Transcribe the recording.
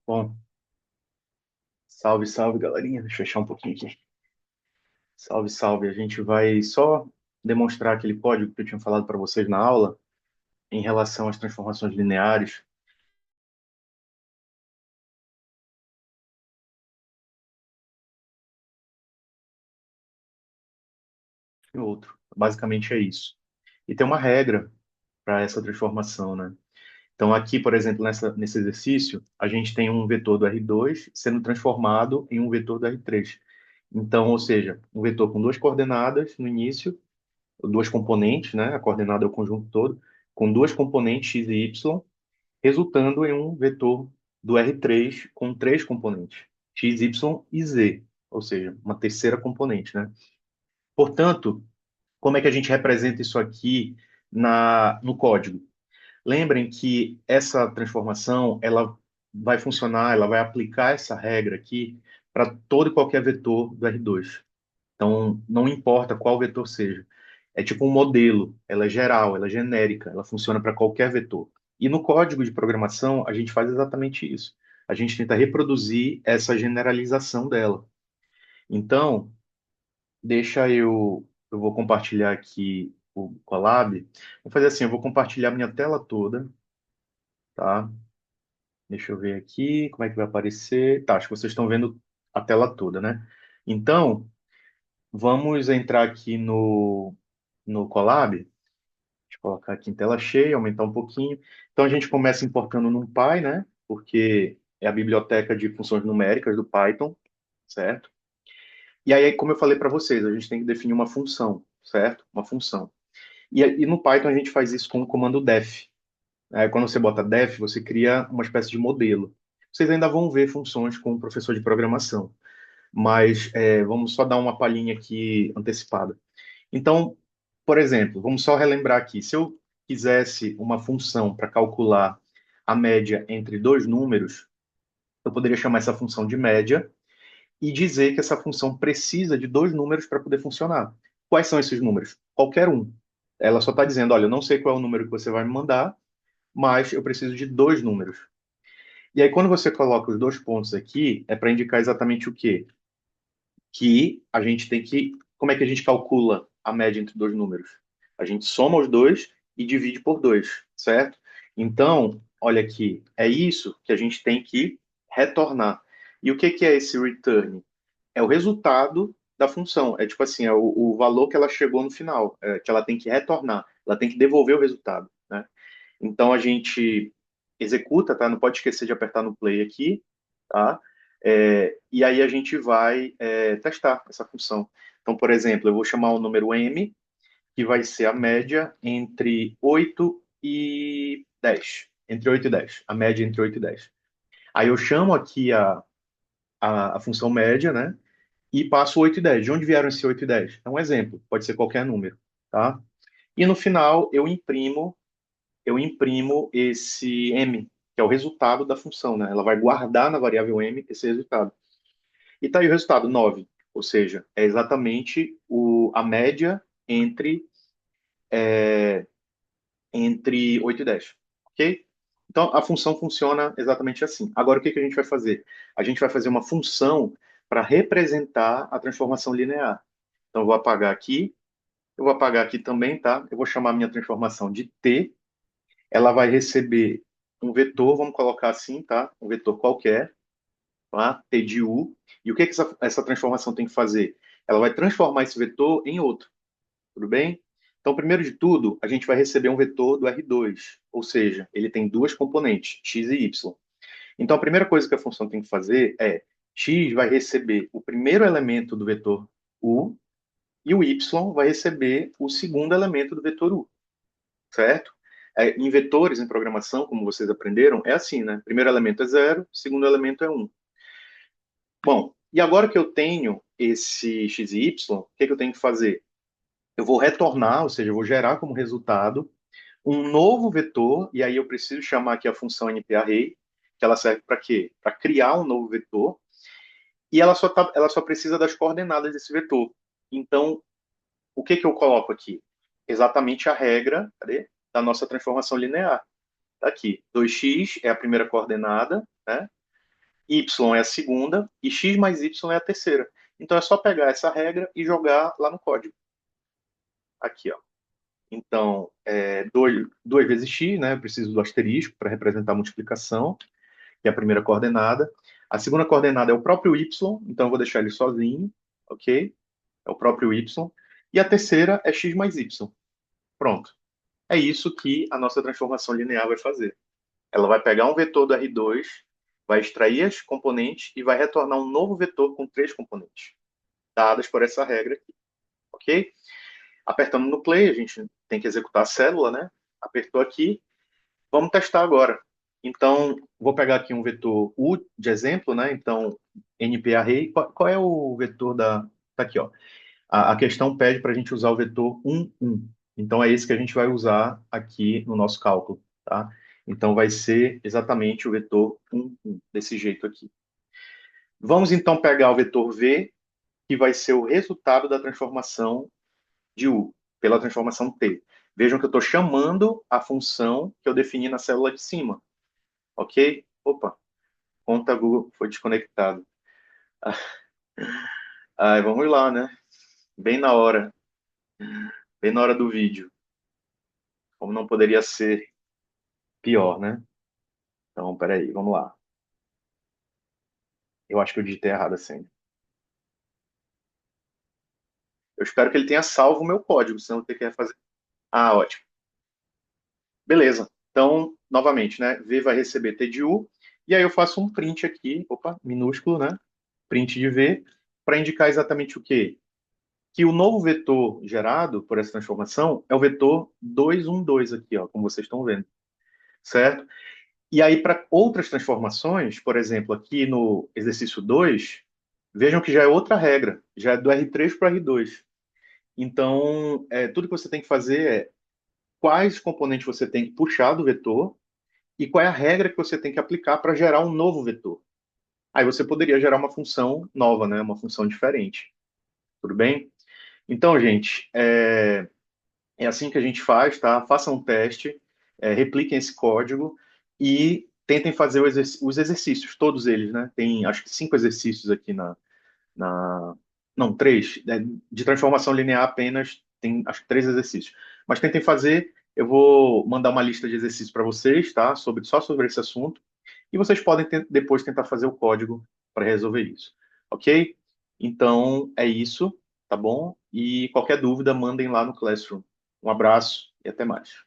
Bom, salve, salve, galerinha. Deixa eu fechar um pouquinho aqui. Salve, salve. A gente vai só demonstrar aquele código que eu tinha falado para vocês na aula em relação às transformações lineares e outro. Basicamente é isso. E tem uma regra para essa transformação, né? Então, aqui, por exemplo, nesse exercício, a gente tem um vetor do R2 sendo transformado em um vetor do R3. Então, ou seja, um vetor com duas coordenadas no início, duas componentes, né? A coordenada é o conjunto todo, com duas componentes x e y, resultando em um vetor do R3 com três componentes, x, y e z, ou seja, uma terceira componente, né? Portanto, como é que a gente representa isso aqui no código? Lembrem que essa transformação, ela vai funcionar, ela vai aplicar essa regra aqui para todo e qualquer vetor do R2. Então, não importa qual vetor seja. É tipo um modelo, ela é geral, ela é genérica, ela funciona para qualquer vetor. E no código de programação, a gente faz exatamente isso. A gente tenta reproduzir essa generalização dela. Então, eu vou compartilhar aqui o Colab. Vou fazer assim, eu vou compartilhar minha tela toda, tá? Deixa eu ver aqui como é que vai aparecer. Tá, acho que vocês estão vendo a tela toda, né? Então, vamos entrar aqui no Colab. Deixa eu colocar aqui em tela cheia, aumentar um pouquinho. Então, a gente começa importando NumPy, né? Porque é a biblioteca de funções numéricas do Python, certo? E aí, como eu falei para vocês, a gente tem que definir uma função, certo? Uma função. E no Python a gente faz isso com o comando def. Quando você bota def, você cria uma espécie de modelo. Vocês ainda vão ver funções com o professor de programação, mas vamos só dar uma palhinha aqui antecipada. Então, por exemplo, vamos só relembrar aqui. Se eu quisesse uma função para calcular a média entre dois números, eu poderia chamar essa função de média e dizer que essa função precisa de dois números para poder funcionar. Quais são esses números? Qualquer um. Ela só está dizendo, olha, eu não sei qual é o número que você vai me mandar, mas eu preciso de dois números. E aí, quando você coloca os dois pontos aqui, é para indicar exatamente o quê? Que a gente tem que. Como é que a gente calcula a média entre dois números? A gente soma os dois e divide por dois, certo? Então, olha aqui, é isso que a gente tem que retornar. E o que que é esse return? É o resultado da função. É tipo assim, é o valor que ela chegou no final, que ela tem que retornar, ela tem que devolver o resultado, né? Então a gente executa, tá? Não pode esquecer de apertar no play aqui, tá? E aí a gente vai testar essa função. Então, por exemplo, eu vou chamar o número m, que vai ser a média entre 8 e 10. Entre 8 e 10. A média entre 8 e 10. Aí eu chamo aqui a função média, né? E passo 8 e 10. De onde vieram esse 8 e 10? É um exemplo, pode ser qualquer número, tá? E no final eu imprimo esse m, que é o resultado da função, né? Ela vai guardar na variável m esse resultado. E tá aí o resultado, 9. Ou seja, é exatamente a média entre, entre 8 e 10. Ok? Então, a função funciona exatamente assim. Agora, o que que a gente vai fazer? A gente vai fazer uma função para representar a transformação linear. Então, eu vou apagar aqui. Eu vou apagar aqui também, tá? Eu vou chamar minha transformação de t. Ela vai receber um vetor, vamos colocar assim, tá? Um vetor qualquer, tá? T de u. E o que que essa transformação tem que fazer? Ela vai transformar esse vetor em outro, tudo bem? Então, primeiro de tudo, a gente vai receber um vetor do R2, ou seja, ele tem duas componentes, x e y. Então, a primeira coisa que a função tem que fazer é x vai receber o primeiro elemento do vetor u e o y vai receber o segundo elemento do vetor u, certo? Em vetores, em programação, como vocês aprenderam, é assim, né? Primeiro elemento é zero, segundo elemento é um. Bom, e agora que eu tenho esse x e y, o que que eu tenho que fazer? Eu vou retornar, ou seja, eu vou gerar como resultado um novo vetor, e aí eu preciso chamar aqui a função nparray, que ela serve para quê? Para criar um novo vetor, e ela só precisa das coordenadas desse vetor. Então, o que que eu coloco aqui? Exatamente a regra, cadê? Da nossa transformação linear. Tá aqui, 2x é a primeira coordenada, né? y é a segunda e x mais y é a terceira. Então é só pegar essa regra e jogar lá no código. Aqui, ó. Então, 2 vezes x, né? Eu preciso do asterisco para representar a multiplicação, que é a primeira coordenada. A segunda coordenada é o próprio y, então eu vou deixar ele sozinho, ok? É o próprio y. E a terceira é x mais y. Pronto. É isso que a nossa transformação linear vai fazer. Ela vai pegar um vetor do R2, vai extrair as componentes e vai retornar um novo vetor com 3 componentes, dadas por essa regra aqui, ok? Apertando no play, a gente tem que executar a célula, né? Apertou aqui, vamos testar agora. Então, vou pegar aqui um vetor U de exemplo, né? Então, np-array, qual é o vetor da... Tá aqui, ó. A questão pede para a gente usar o vetor 1, 1. Então, é esse que a gente vai usar aqui no nosso cálculo, tá? Então, vai ser exatamente o vetor 1, 1, desse jeito aqui. Vamos, então, pegar o vetor V, que vai ser o resultado da transformação de U, pela transformação T. Vejam que eu estou chamando a função que eu defini na célula de cima, ok? Opa, conta Google foi desconectado. Vamos lá, né? Bem na hora, bem na hora do vídeo. Como não poderia ser pior, né? Então, peraí, vamos lá. Eu acho que eu digitei errado assim. Eu espero que ele tenha salvo o meu código, senão eu vou ter que refazer. Ah, ótimo. Beleza. Então, novamente, né? V vai receber T de U, e aí eu faço um print aqui, opa, minúsculo, né? Print de V, para indicar exatamente o quê? Que o novo vetor gerado por essa transformação é o vetor 212 aqui, ó, como vocês estão vendo, certo? E aí, para outras transformações, por exemplo, aqui no exercício 2, vejam que já é outra regra, já é do R3 para o R2. Então, tudo que você tem que fazer é quais componentes você tem que puxar do vetor e qual é a regra que você tem que aplicar para gerar um novo vetor. Aí você poderia gerar uma função nova, né? Uma função diferente. Tudo bem? Então, gente, é assim que a gente faz, tá? Façam um teste, repliquem esse código e tentem fazer os exercícios, todos eles, né? Tem acho que 5 exercícios aqui na... Não, 3. De transformação linear apenas tem acho que 3 exercícios. Mas tentem fazer, eu vou mandar uma lista de exercícios para vocês, tá? Só sobre esse assunto. E vocês podem depois tentar fazer o código para resolver isso. Ok? Então, é isso, tá bom? E qualquer dúvida, mandem lá no Classroom. Um abraço e até mais.